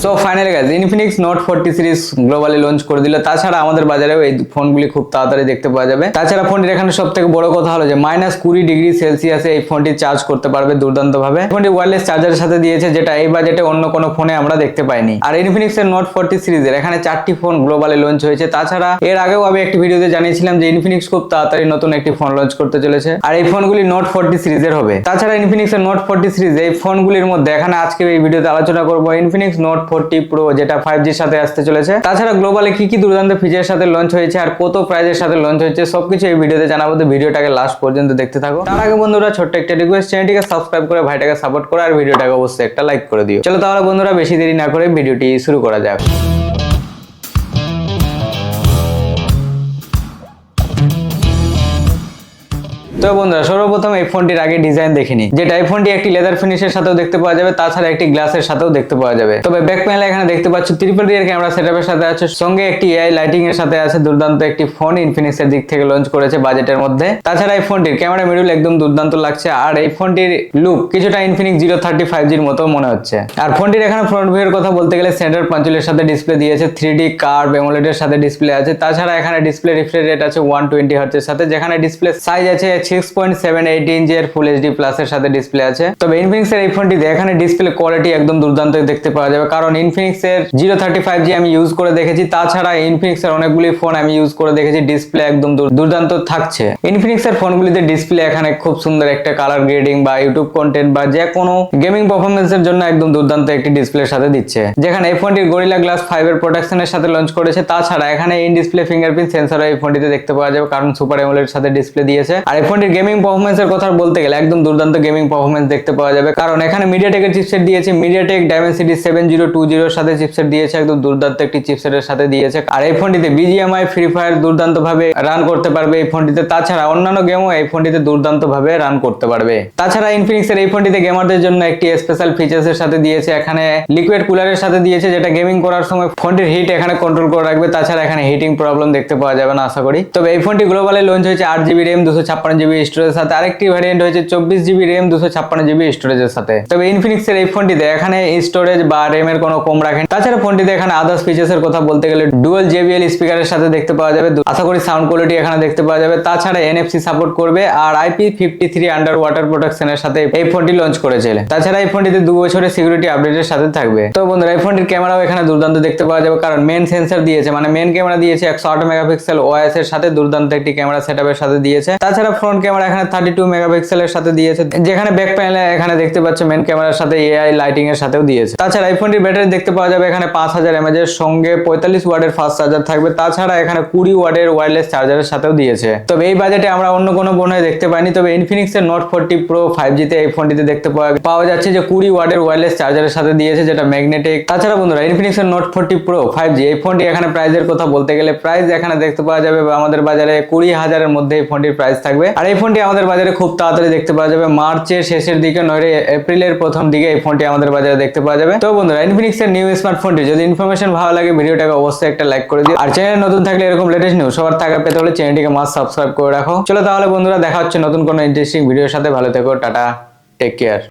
So finally guys Infinix note 40 series globally launch করে দিল। তাছাড়া আমাদের বাজারেও এই ফোনগুলি খুব তাড়াতাড়ি দেখতে পাওয়া যাবে। তাছাড়া ফোনটির এখানে সবথেকে বড় কথা হলো যে -20 ডিগ্রি সেলসিয়াসে এই ফোনটি চার্জ করতে পারবে দুর্দান্তভাবে। ফোনটি ওয়্যারলেস চার্জারের সাথে দিয়েছে, যেটা এই বাজেটে অন্য কোনো ফোনে আমরা দেখতে পাইনি। আর ইনফিনিক্স এর নোট 40 সিরিজের এখানে 4টি ফোন গ্লোবালি লঞ্চ হয়েছে। তাছাড়া এর আগেও আমি একটি ভিডিওতে জানিয়েছিলাম যে ইনফিনিক্স খুব তাড়াতাড়ি নতুন একটি ফোন লঞ্চ করতে চলেছে, আর এই ফোনগুলি নোট 40 সিরিজের হবে। তাছাড়া ইনফিনিক্স এর নোট 40 সিরিজ এই ফোনগুলির মধ্যে এখানে আজকে এই ভিডিওতে আলোচনা করব ইনফিনিক্স নোট 40 প্রো, যেটা 5G এর সাথে আসতে চলেছে। তাছাড়া গ্লোবালে কি কি দুর্দান্ত ফিচারের সাথে লঞ্চ হয়েছে আর কত প্রাইসের সাথে লঞ্চ হয়েছে সবকিছু এই ভিডিওতে জানাবো। তো ভিডিওটাকে লাস্ট পর্যন্ত দেখতে থাকো। তার আগে বন্ধুরা ছোট্ট একটা রিকোয়েস্ট, চ্যানেলটিকে সাবস্ক্রাইব করে ভাইটাকে সাপোর্ট করো আর ভিডিওটাকে অবশ্যই একটা লাইক করে দিও। চলো তাহলে বন্ধুরা বেশি দেরি না করে ভিডিওটি শুরু করা যাক। তো বন্ধুরা সর্বপ্রথম এই ফোনটির আগে ডিজাইন দেখিনি, যেটা এই ফোনটি একটি লেদার ফিনিশের সাথেও দেখতে পাওয়া যাবে, তাছাড়া একটি গ্লাসের সাথেও দেখতে পাওয়া যাবে। তবে ব্যাক প্যানেলে এখানে দেখতে পাচ্ছ ট্রিপল রিয়ার ক্যামেরা সেটআপের সাথে আছে, সঙ্গে একটি এআই লাইটিং এর সাথে আছে। দুর্দান্ত একটি ফোন ইনফিনিক্স এর দিক থেকে লঞ্চ করেছে বাজেটের মধ্যে। তাছাড়া এই ফোনটির ক্যামেরা মডিউল একদম দুর্দান্ত লাগছে, আর এই ফোনটির লুক কিছুটা ইনফিনিক্স 030 5G এর মতো মনে হচ্ছে। আর ফোনটির এখানে ফ্রন্ট ভিউ এর কথা বলতে গেলে সেন্টার পাঞ্চুলের সাথে ডিসপ্লে দিয়েছে, 3D কার্ভ অ্যামোলেড এর সাথে ডিসপ্লে আছে। তাছাড়া এখানে ডিসপ্লে রিফ্রেশ রেট আছে 120 হার্টজ এর সাথে, যেখানে ডিসপ্লে সাইজ আছে 6.78 ইঞ্চের ফুল এইচডি প্লাস এর সাথে ডিসপ্লে আছে। তবে ইনফিনিক্স এর এই ফোনটিতে এখানে ডিসপ্লে কোয়ালিটি একদম দুর্দান্ত দেখতে পাওয়া যাবে, কারণ ইনফিনিক্স এর 030 5G আমি ইউজ করে দেখেছি। তাছাড়া ইনফিনিক্স এর অনেকগুলি ফোন আমি ইউজ করে দেখেছি, ডিসপ্লে একদম দুর্দান্ত থাকছে। ইনফিনিক্স এর ফোনগুলিতে ডিসপ্লে এখানে খুব সুন্দর একটা কালার গ্রেডিং বা ইউটিউব কন্টেন্ট বা যে কোনো গেমিং পারফরমেন্স এর জন্য একদম দুর্দান্ত একটি ডিসপ্লের সাথে দিচ্ছে, যেখানে এই ফোনটির গরিলা গ্লাস 5 এর প্রোটেকশনের সাথে লঞ্চ করেছে। তাছাড়া এখানে ইন ডিসপ্লে ফিঙ্গারপ্রিন্ট সেন্সর এই ফোনটিতে দেখতে পাওয়া যাবে, কারণ সুপার অ্যামোলেড এর সাথে ডিসপ্লে দিয়েছে। আর এই ফোনটির গেমিং পারফরমেন্স এর কথা বলতে গেলে একদম দুর্দান্ত গেমিং পারফরমেন্স দেখতে পাওয়া যাবে, কারণ এখানে মিডিয়াটেক এর চিপসেট দিয়েছে, মিডিয়াটেক ডাইমেনসিটি 7020 এর সাথে চিপসেট দিয়েছে, একদম দুর্দান্ত একটি চিপসেটের সাথে দিয়েছে। আর এই ফোনটিতে বিজিএমআই ফ্রি ফায়ার দুর্দান্ত ভাবে রান করতে পারবে এই ফোনটিতে। তাছাড়া অন্যান্য গেমও এই ফোনটিতে দুর্দান্ত ভাবে রান করতে পারবে। তাছাড়া ইনফিনিক্স এর এই ফোনটিতে গেমারদের জন্য একটি স্পেশাল ফিচার্স এর সাথে দিয়েছে, এখানে লিকুইড কুলারের সাথে দিয়েছে, যেটা গেমিং করার সময় ফোনটির হিট এখানে কন্ট্রোল করে রাখবে। তাছাড়া এখানে হিটিং প্রবলেম দেখতে পাওয়া যাবে না আশা করি। তবে এই ফোনটি গ্লোবালি লঞ্চ হয়েছে 8GB RAM 256GB স্টোরেজের সাথে, আরেকটি ভ্যারিয়েন্ট হয়েছে 24GB RAM 256GB স্টোরেজের সাথে। তবে ইনফিনিক্স এর এই ফোনটিতে এখানে স্টোরেজ বা RAM এর কোনো কম রাখেন। তাছাড়া ফোনটিতে এখানে আদার্স ফিচার্স এর কথা বলতে গেলে ডুয়াল JBL স্পিকারের সাথে দেখতে পাওয়া যাবে, আশা করি সাউন্ড কোয়ালিটি এখানে দেখতে পাওয়া যাবে। তাছাড়া NFC সাপোর্ট করবে, আর IP53 আন্ডার ওয়াটার প্রোটেকশনের সাথে এই ফোনটি লঞ্চ করেছে। তাছাড়া এই ফোনটিতে 2 বছরের সিকিউরিটি আপডেটের সাথে থাকবে। তো বন্ধুরা এই ফোনটির ক্যামেরাও এখানে দুর্দান্ত দেখতে পাওয়া যাবে, কারণ মেন সেন্সর দিয়েছে, মানে মেন ক্যামেরা দিয়েছে 108 মেগাপিক্সেল OIS এর সাথে দুর্দান্ত একটি ক্যামেরা সেটআপের সাথে দিয়েছে। তাছাড়া ফ্রন্ট ক্যামেরা এখানে 32 মেগাপিক্সেলের সাথে দিয়েছে, যেখানে ব্যাক প্যানেলে এখানে দেখতে পাচ্ছ মেন ক্যামেরার সাথে এআই লাইটিং এর সাথেও দিয়েছে। তাছাড়া এই ফোনটির ব্যাটারি দেখতে পাওয়া যাবে এখানে 5000 mAh এর সঙ্গে 45 ওয়াটের ফাস্ট চার্জার থাকবে। তাছাড়া এখানে 20 ওয়াটের ওয়্যারলেস চার্জারের সাথেও দিয়েছে। তবে এই বাজেটে আমরা অন্য কোনো ফোনে দেখতে পাইনি। তবে ইনফিনিক্স এর নোট 40 প্রো 5G তে এই ফোনটিতে দেখতে পাওয়া যাচ্ছে যে 20 ওয়াটের ওয়্যারলেস চার্জারের সাথে দিয়েছে, যেটা ম্যাগনেটিক। তাছাড়া বন্ধুরা ইনফিনিক্স এর নোট 40 প্রো 5G এই ফোনটি এখানে প্রাইসের কথা বলতে গেলে প্রাইস এখানে দেখতে পাওয়া যাবে আমাদের বাজারে 20,000 এর মধ্যে এই ফোনটির প্রাইস থাকবে। আর এই ফোনটি আমাদের বাজারে খুব তাড়াতাড়ি দেখতে পাওয়া যাবে, মার্চের শেষের দিকে নয় এপ্রিলের প্রথম দিকে এই ফোনটি আমাদের বাজারে দেখতে পাওয়া যাবে। তো বন্ধুরা ইনফিনিক্স এর নিউ স্মার্টফোনটি যদি ইনফরমেশন ভালো লাগে ভিডিওটাকে অবশ্যই একটা লাইক করে দিও, আর চ্যানেলে নতুন থাকলে এরকম লেটেস্ট নিউজ সবার আগে পেতে হলে চ্যানেলটিকে মাস্ট সাবস্ক্রাইব করে রাখো। চলো তাহলে বন্ধুরা দেখা হচ্ছে নতুন কোনো ইন্টারেস্টিং ভিডিওর সাথে। ভালো থেকো, টাটা, টেক কেয়ার।